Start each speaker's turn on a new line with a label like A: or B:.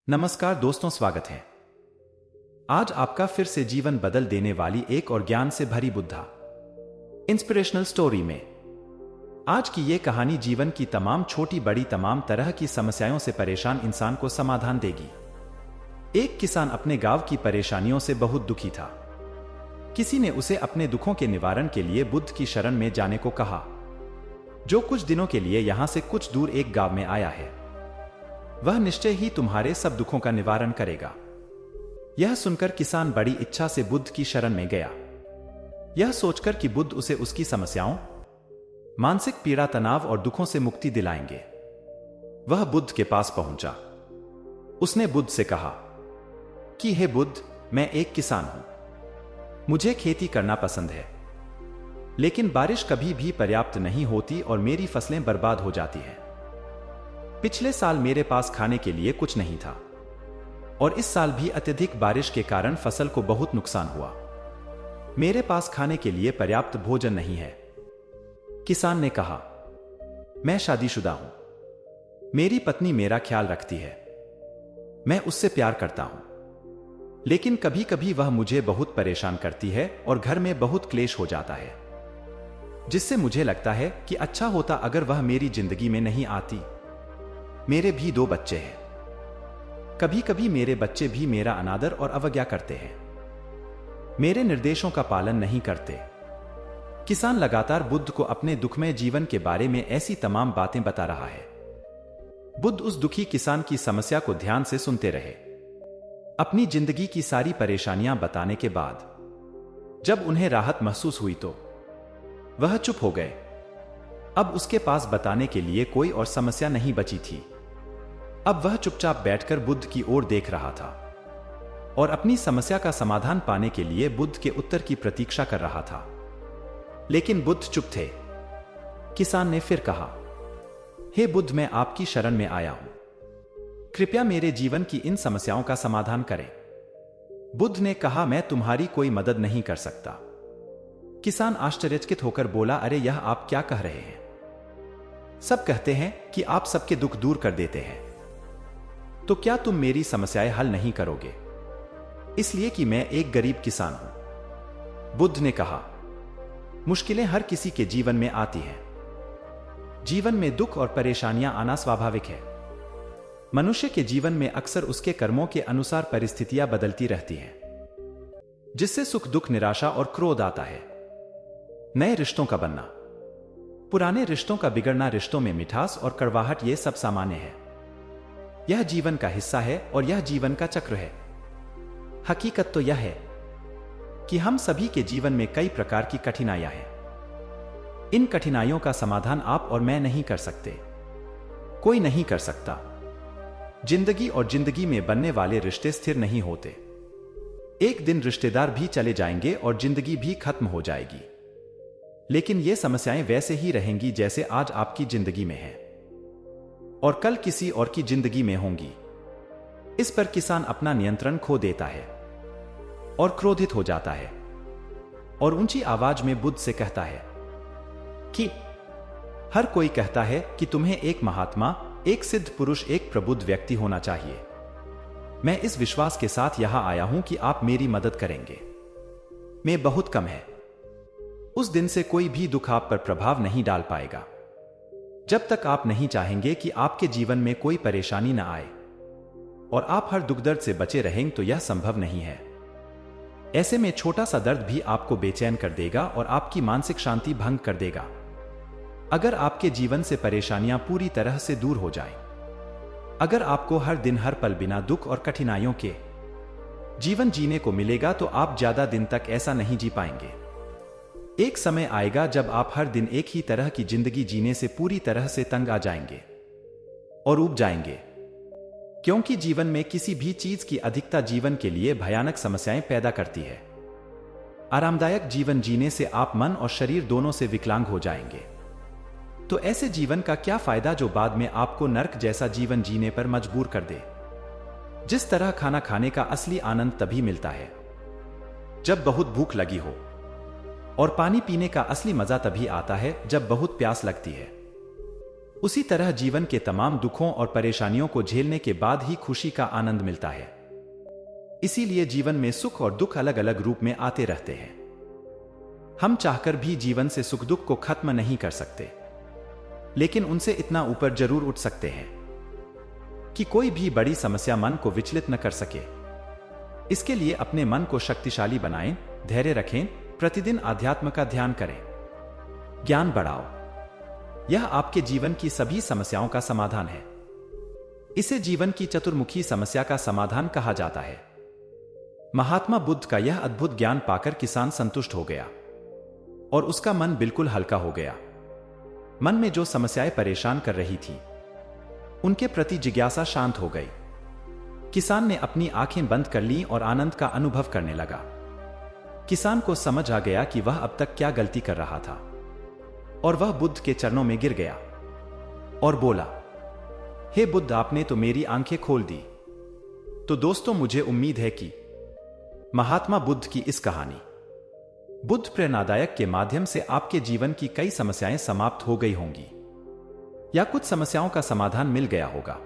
A: नमस्कार दोस्तों, स्वागत है। आज आपका फिर से जीवन बदल देने वाली एक और ज्ञान से भरी बुद्धा इंस्पिरेशनल स्टोरी में। आज की ये कहानी जीवन की तमाम छोटी बड़ी तमाम तरह की समस्याओं से परेशान इंसान को समाधान देगी। एक किसान अपने गांव की परेशानियों से बहुत दुखी था। किसी ने उसे अपने दुखों के निवारण के लिए बुद्ध की शरण में जाने को कहा, जो कुछ दिनों के लिए यहां से कुछ दूर एक गांव में आया है। वह निश्चय ही तुम्हारे सब दुखों का निवारण करेगा। यह सुनकर किसान बड़ी इच्छा से बुद्ध की शरण में गया, यह सोचकर कि बुद्ध उसे उसकी समस्याओं, मानसिक पीड़ा, तनाव और दुखों से मुक्ति दिलाएंगे। वह बुद्ध के पास पहुंचा। उसने बुद्ध से कहा कि हे बुद्ध, मैं एक किसान हूं। मुझे खेती करना पसंद है, लेकिन बारिश कभी भी पर्याप्त नहीं होती और मेरी फसलें बर्बाद हो जाती हैं। पिछले साल मेरे पास खाने के लिए कुछ नहीं था और इस साल भी अत्यधिक बारिश के कारण फसल को बहुत नुकसान हुआ। मेरे पास खाने के लिए पर्याप्त भोजन नहीं है। किसान ने कहा, मैं शादीशुदा हूं। मेरी पत्नी मेरा ख्याल रखती है। मैं उससे प्यार करता हूं, लेकिन कभी कभी वह मुझे बहुत परेशान करती है और घर में बहुत क्लेश हो जाता है, जिससे मुझे लगता है कि अच्छा होता अगर वह मेरी जिंदगी में नहीं आती। मेरे भी 2 बच्चे हैं। कभी कभी मेरे बच्चे भी मेरा अनादर और अवज्ञा करते हैं, मेरे निर्देशों का पालन नहीं करते। किसान लगातार बुद्ध को अपने दुखमय जीवन के बारे में ऐसी तमाम बातें बता रहा है। बुद्ध उस दुखी किसान की समस्या को ध्यान से सुनते रहे। अपनी जिंदगी की सारी परेशानियां बताने के बाद जब उन्हें राहत महसूस हुई तो वह चुप हो गए। अब उसके पास बताने के लिए कोई और समस्या नहीं बची थी। अब वह चुपचाप बैठकर बुद्ध की ओर देख रहा था और अपनी समस्या का समाधान पाने के लिए बुद्ध के उत्तर की प्रतीक्षा कर रहा था। लेकिन बुद्ध चुप थे। किसान ने फिर कहा, हे बुद्ध, मैं आपकी शरण में आया हूं। कृपया मेरे जीवन की इन समस्याओं का समाधान करें। बुद्ध ने कहा, मैं तुम्हारी कोई मदद नहीं कर सकता। किसान आश्चर्यचकित होकर बोला, अरे यह आप क्या कह रहे हैं? सब कहते हैं कि आप सबके दुख दूर कर देते हैं, तो क्या तुम मेरी समस्याएं हल नहीं करोगे? इसलिए कि मैं एक गरीब किसान हूं। बुद्ध ने कहा, मुश्किलें हर किसी के जीवन में आती हैं। जीवन में दुख और परेशानियां आना स्वाभाविक है। मनुष्य के जीवन में अक्सर उसके कर्मों के अनुसार परिस्थितियां बदलती रहती हैं, जिससे सुख, दुख, निराशा और क्रोध आता है। नए रिश्तों का बनना, पुराने रिश्तों का बिगड़ना, रिश्तों में मिठास और कड़वाहट, ये सब सामान्य है। यह जीवन का हिस्सा है और यह जीवन का चक्र है। हकीकत तो यह है कि हम सभी के जीवन में कई प्रकार की कठिनाइयां हैं। इन कठिनाइयों का समाधान आप और मैं नहीं कर सकते, कोई नहीं कर सकता। जिंदगी और जिंदगी में बनने वाले रिश्ते स्थिर नहीं होते। एक दिन रिश्तेदार भी चले जाएंगे और जिंदगी भी खत्म हो जाएगी, लेकिन ये समस्याएं वैसे ही रहेंगी जैसे आज आपकी जिंदगी में है और कल किसी और की जिंदगी में होंगी। इस पर किसान अपना नियंत्रण खो देता है और क्रोधित हो जाता है और ऊंची आवाज में बुद्ध से कहता है कि हर कोई कहता है कि तुम्हें एक महात्मा, एक सिद्ध पुरुष, एक प्रबुद्ध व्यक्ति होना चाहिए। मैं इस विश्वास के साथ यहां आया हूं कि आप मेरी मदद करेंगे। मैं बहुत कम है। उस दिन से कोई भी दुख आप पर प्रभाव नहीं डाल पाएगा, जब तक आप नहीं चाहेंगे कि आपके जीवन में कोई परेशानी न आए और आप हर दुख दर्द से बचे रहेंगे तो यह संभव नहीं है। ऐसे में छोटा सा दर्द भी आपको बेचैन कर देगा और आपकी मानसिक शांति भंग कर देगा। अगर आपके जीवन से परेशानियां पूरी तरह से दूर हो जाएं, अगर आपको हर दिन हर पल बिना दुख और कठिनाइयों के जीवन जीने को मिलेगा, तो आप ज्यादा दिन तक ऐसा नहीं जी पाएंगे। एक समय आएगा जब आप हर दिन एक ही तरह की जिंदगी जीने से पूरी तरह से तंग आ जाएंगे और ऊब जाएंगे, क्योंकि जीवन में किसी भी चीज की अधिकता जीवन के लिए भयानक समस्याएं पैदा करती है। आरामदायक जीवन जीने से आप मन और शरीर दोनों से विकलांग हो जाएंगे। तो ऐसे जीवन का क्या फायदा जो बाद में आपको नर्क जैसा जीवन जीने पर मजबूर कर दे? जिस तरह खाना खाने का असली आनंद तभी मिलता है जब बहुत भूख लगी हो, और पानी पीने का असली मजा तभी आता है जब बहुत प्यास लगती है। उसी तरह जीवन के तमाम दुखों और परेशानियों को झेलने के बाद ही खुशी का आनंद मिलता है। इसीलिए जीवन में सुख और दुख अलग अलग रूप में आते रहते हैं। हम चाहकर भी जीवन से सुख दुख को खत्म नहीं कर सकते, लेकिन उनसे इतना ऊपर जरूर उठ सकते हैं कि कोई भी बड़ी समस्या मन को विचलित न कर सके। इसके लिए अपने मन को शक्तिशाली बनाएं, धैर्य रखें, प्रतिदिन आध्यात्म का ध्यान करें, ज्ञान बढ़ाओ। यह आपके जीवन की सभी समस्याओं का समाधान है। इसे जीवन की चतुर्मुखी समस्या का समाधान कहा जाता है। महात्मा बुद्ध का यह अद्भुत ज्ञान पाकर किसान संतुष्ट हो गया और उसका मन बिल्कुल हल्का हो गया। मन में जो समस्याएं परेशान कर रही थी, उनके प्रति जिज्ञासा शांत हो गई। किसान ने अपनी आंखें बंद कर ली और आनंद का अनुभव करने लगा। किसान को समझ आ गया कि वह अब तक क्या गलती कर रहा था, और वह बुद्ध के चरणों में गिर गया और बोला, हे बुद्ध, आपने तो मेरी आंखें खोल दी। तो दोस्तों, मुझे उम्मीद है कि महात्मा बुद्ध की इस कहानी बुद्ध प्रेरणादायक के माध्यम से आपके जीवन की कई समस्याएं समाप्त हो गई होंगी, या कुछ समस्याओं का समाधान मिल गया होगा।